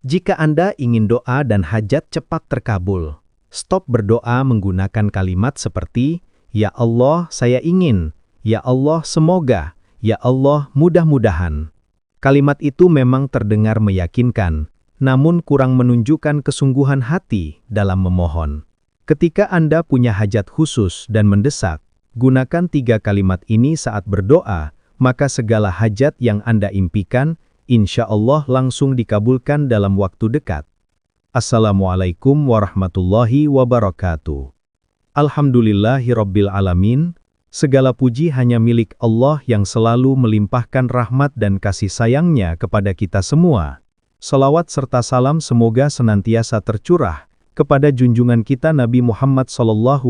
Jika Anda ingin doa dan hajat cepat terkabul, stop berdoa menggunakan kalimat seperti, "Ya Allah, saya ingin," "Ya Allah, semoga," "Ya Allah, mudah-mudahan." Kalimat itu memang terdengar meyakinkan, namun kurang menunjukkan kesungguhan hati dalam memohon. Ketika Anda punya hajat khusus dan mendesak, gunakan 3 kalimat ini saat berdoa, maka segala hajat yang Anda impikan, insya Allah langsung dikabulkan dalam waktu dekat. Assalamualaikum warahmatullahi wabarakatuh. Alhamdulillahirabbil alamin. Segala puji hanya milik Allah yang selalu melimpahkan rahmat dan kasih sayangnya kepada kita semua. Salawat serta salam semoga senantiasa tercurah kepada junjungan kita Nabi Muhammad SAW,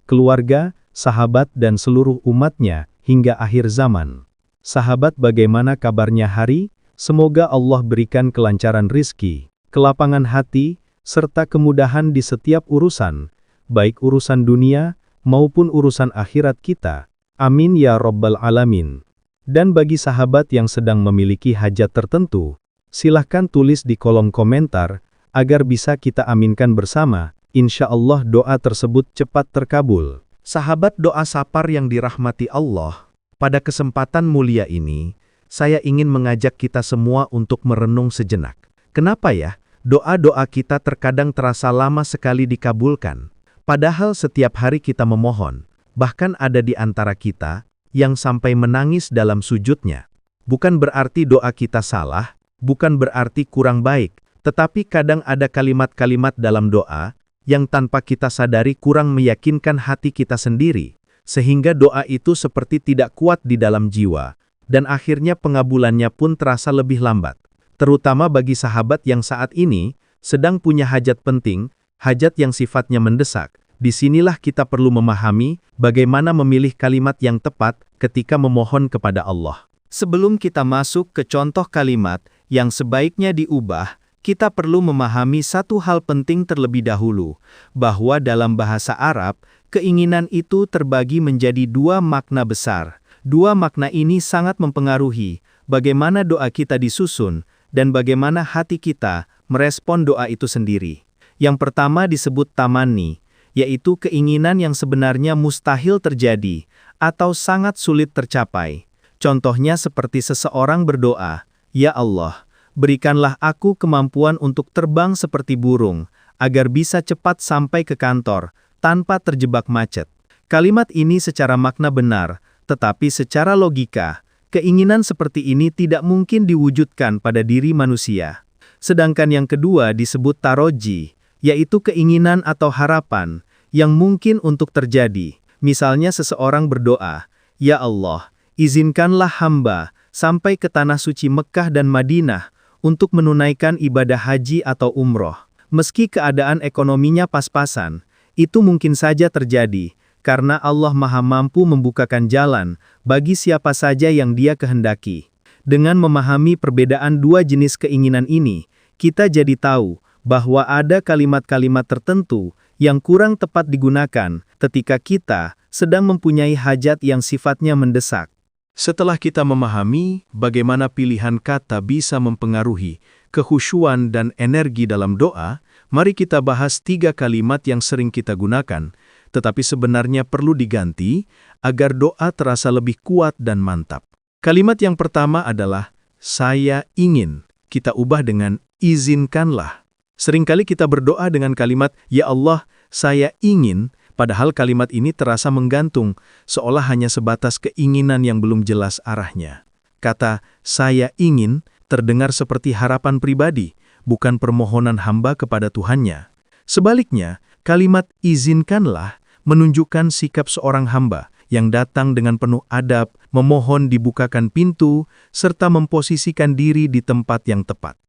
keluarga, sahabat dan seluruh umatnya hingga akhir zaman. Sahabat, bagaimana kabarnya hari? Semoga Allah berikan kelancaran rizki, kelapangan hati, serta kemudahan di setiap urusan, baik urusan dunia maupun urusan akhirat kita. Amin ya Rabbal Alamin. Dan bagi sahabat yang sedang memiliki hajat tertentu, silahkan tulis di kolom komentar, agar bisa kita aminkan bersama. Insya Allah doa tersebut cepat terkabul. Sahabat doa sapar yang dirahmati Allah, pada kesempatan mulia ini, saya ingin mengajak kita semua untuk merenung sejenak. Kenapa ya, doa-doa kita terkadang terasa lama sekali dikabulkan? Padahal setiap hari kita memohon, bahkan ada di antara kita yang sampai menangis dalam sujudnya. Bukan berarti doa kita salah, bukan berarti kurang baik, tetapi kadang ada kalimat-kalimat dalam doa yang tanpa kita sadari kurang meyakinkan hati kita sendiri, sehingga doa itu seperti tidak kuat di dalam jiwa, dan akhirnya pengabulannya pun terasa lebih lambat. Terutama bagi sahabat yang saat ini sedang punya hajat penting, hajat yang sifatnya mendesak. Disinilah kita perlu memahami bagaimana memilih kalimat yang tepat ketika memohon kepada Allah. Sebelum kita masuk ke contoh kalimat yang sebaiknya diubah, kita perlu memahami satu hal penting terlebih dahulu, bahwa dalam bahasa Arab, keinginan itu terbagi menjadi 2 makna besar. 2 makna ini sangat mempengaruhi bagaimana doa kita disusun dan bagaimana hati kita merespon doa itu sendiri. Yang pertama disebut tamanni, yaitu keinginan yang sebenarnya mustahil terjadi atau sangat sulit tercapai. Contohnya seperti seseorang berdoa, "Ya Allah, berikanlah aku kemampuan untuk terbang seperti burung, agar bisa cepat sampai ke kantor, tanpa terjebak macet." Kalimat ini secara makna benar, tetapi secara logika, keinginan seperti ini tidak mungkin diwujudkan pada diri manusia. Sedangkan yang kedua disebut taroji, yaitu keinginan atau harapan yang mungkin untuk terjadi. Misalnya seseorang berdoa, "Ya Allah, izinkanlah hamba sampai ke tanah suci Mekah dan Madinah untuk menunaikan ibadah haji atau umroh." Meski keadaan ekonominya pas-pasan, itu mungkin saja terjadi, karena Allah Maha Mampu membukakan jalan bagi siapa saja yang Dia kehendaki. Dengan memahami perbedaan 2 jenis keinginan ini, kita jadi tahu bahwa ada kalimat-kalimat tertentu yang kurang tepat digunakan ketika kita sedang mempunyai hajat yang sifatnya mendesak. Setelah kita memahami bagaimana pilihan kata bisa mempengaruhi kekhusyuan dan energi dalam doa, mari kita bahas 3 kalimat yang sering kita gunakan, tetapi sebenarnya perlu diganti agar doa terasa lebih kuat dan mantap. Kalimat yang pertama adalah, "Saya ingin." Kita ubah dengan "izinkanlah." Seringkali kita berdoa dengan kalimat, "Ya Allah, saya ingin," padahal kalimat ini terasa menggantung, seolah hanya sebatas keinginan yang belum jelas arahnya. Kata "saya ingin" terdengar seperti harapan pribadi, bukan permohonan hamba kepada Tuhannya. Sebaliknya, kalimat "izinkanlah" menunjukkan sikap seorang hamba yang datang dengan penuh adab, memohon dibukakan pintu, serta memposisikan diri di tempat yang tepat.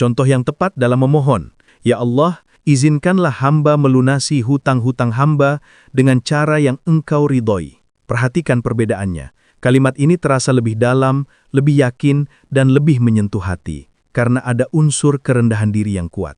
Contoh yang tepat dalam memohon, "Ya Allah, izinkanlah hamba melunasi hutang-hutang hamba dengan cara yang Engkau ridhoi." Perhatikan perbedaannya. Kalimat ini terasa lebih dalam, lebih yakin, dan lebih menyentuh hati, karena ada unsur kerendahan diri yang kuat.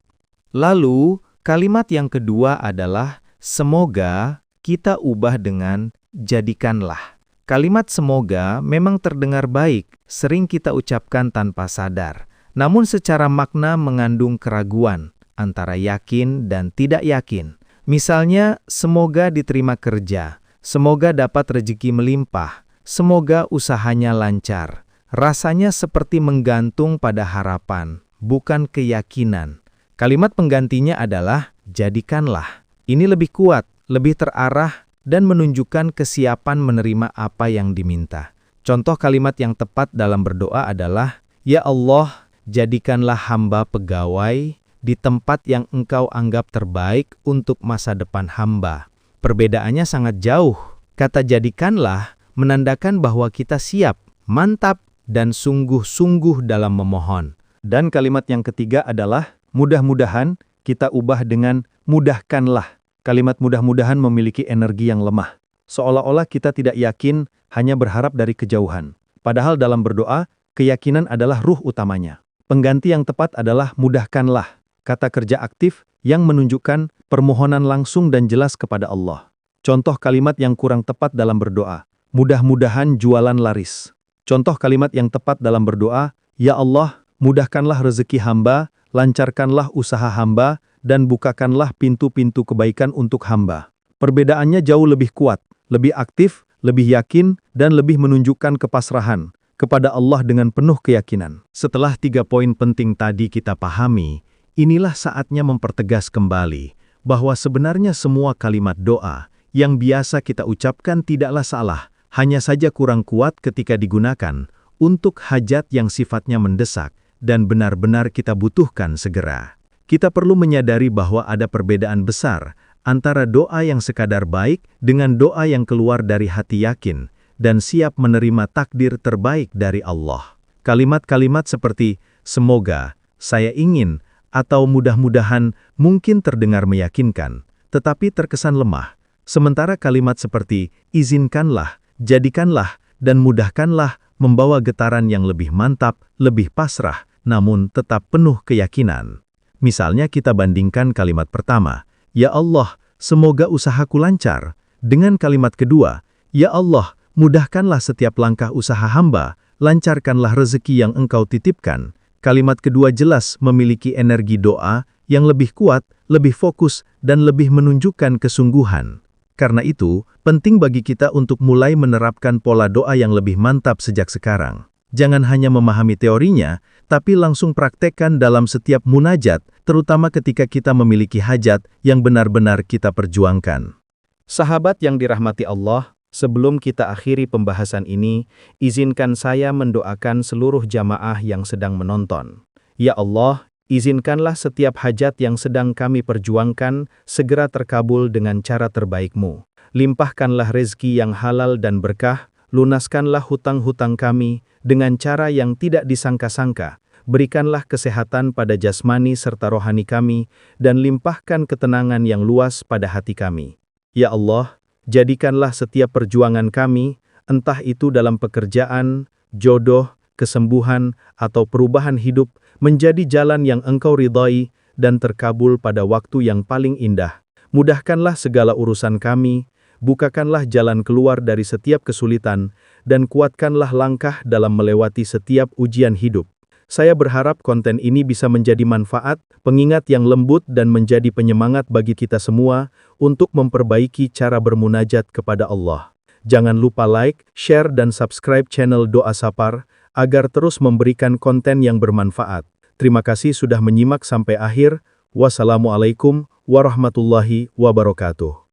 Lalu, kalimat yang kedua adalah, "Semoga." Kita ubah dengan "jadikanlah." Kalimat "semoga" memang terdengar baik, sering kita ucapkan tanpa sadar. namun secara makna mengandung keraguan antara yakin dan tidak yakin. Misalnya, semoga diterima kerja, semoga dapat rezeki melimpah, semoga usahanya lancar. Rasanya seperti menggantung pada harapan, bukan keyakinan. Kalimat penggantinya adalah, jadikanlah. Ini lebih kuat, lebih terarah, dan menunjukkan kesiapan menerima apa yang diminta. Contoh kalimat yang tepat dalam berdoa adalah, Ya Allah, jadikanlah hamba pegawai di tempat yang Engkau anggap terbaik untuk masa depan hamba. Perbedaannya sangat jauh. Kata jadikanlah menandakan bahwa kita siap, mantap, dan sungguh-sungguh dalam memohon. Dan kalimat yang ketiga adalah, mudah-mudahan kita ubah dengan mudahkanlah. Kalimat mudah-mudahan memiliki energi yang lemah. Seolah-olah kita tidak yakin, hanya berharap dari kejauhan. Padahal dalam berdoa, keyakinan adalah ruh utamanya. Pengganti yang tepat adalah mudahkanlah. Kata kerja aktif yang menunjukkan permohonan langsung dan jelas kepada Allah. Contoh kalimat yang kurang tepat dalam berdoa, mudah-mudahan jualan laris. Contoh kalimat yang tepat dalam berdoa, Ya Allah, mudahkanlah rezeki hamba, lancarkanlah usaha hamba, dan bukakanlah pintu-pintu kebaikan untuk hamba. Perbedaannya jauh lebih kuat, lebih aktif, lebih yakin, dan lebih menunjukkan kepasrahan kepada Allah dengan penuh keyakinan. Setelah 3 poin penting tadi kita pahami, inilah saatnya mempertegas kembali bahwa sebenarnya semua kalimat doa yang biasa kita ucapkan tidaklah salah, hanya saja kurang kuat ketika digunakan untuk hajat yang sifatnya mendesak dan benar-benar kita butuhkan segera. Kita perlu menyadari bahwa ada perbedaan besar antara doa yang sekadar baik dengan doa yang keluar dari hati yakin dan siap menerima takdir terbaik dari Allah. Kalimat-kalimat seperti semoga, saya ingin, atau mudah-mudahan mungkin terdengar meyakinkan, tetapi terkesan lemah. Sementara kalimat seperti izinkanlah, jadikanlah, dan mudahkanlah membawa getaran yang lebih mantap, lebih pasrah, namun tetap penuh keyakinan. Misalnya kita bandingkan kalimat pertama, Ya Allah, semoga usahaku lancar, dengan kalimat kedua, Ya Allah, mudahkanlah setiap langkah usaha hamba, lancarkanlah rezeki yang Engkau titipkan. Kalimat kedua jelas memiliki energi doa yang lebih kuat, lebih fokus, dan lebih menunjukkan kesungguhan. Karena itu, penting bagi kita untuk mulai menerapkan pola doa yang lebih mantap sejak sekarang. Jangan hanya memahami teorinya, tapi langsung praktekkan dalam setiap munajat, terutama ketika kita memiliki hajat yang benar-benar kita perjuangkan. Sahabat yang dirahmati Allah, sebelum kita akhiri pembahasan ini, izinkan saya mendoakan seluruh jamaah yang sedang menonton. Ya Allah, izinkanlah setiap hajat yang sedang kami perjuangkan segera terkabul dengan cara terbaik-Mu. Limpahkanlah rezeki yang halal dan berkah, lunaskanlah hutang-hutang kami dengan cara yang tidak disangka-sangka. Berikanlah kesehatan pada jasmani serta rohani kami, dan limpahkan ketenangan yang luas pada hati kami. Ya Allah, jadikanlah setiap perjuangan kami, entah itu dalam pekerjaan, jodoh, kesembuhan, atau perubahan hidup, menjadi jalan yang Engkau ridhai dan terkabul pada waktu yang paling indah. Mudahkanlah segala urusan kami, bukakanlah jalan keluar dari setiap kesulitan, dan kuatkanlah langkah dalam melewati setiap ujian hidup. Saya berharap konten ini bisa menjadi manfaat, pengingat yang lembut dan menjadi penyemangat bagi kita semua untuk memperbaiki cara bermunajat kepada Allah. Jangan lupa like, share, dan subscribe channel Doa Sapar agar terus memberikan konten yang bermanfaat. Terima kasih sudah menyimak sampai akhir. Wassalamualaikum warahmatullahi wabarakatuh.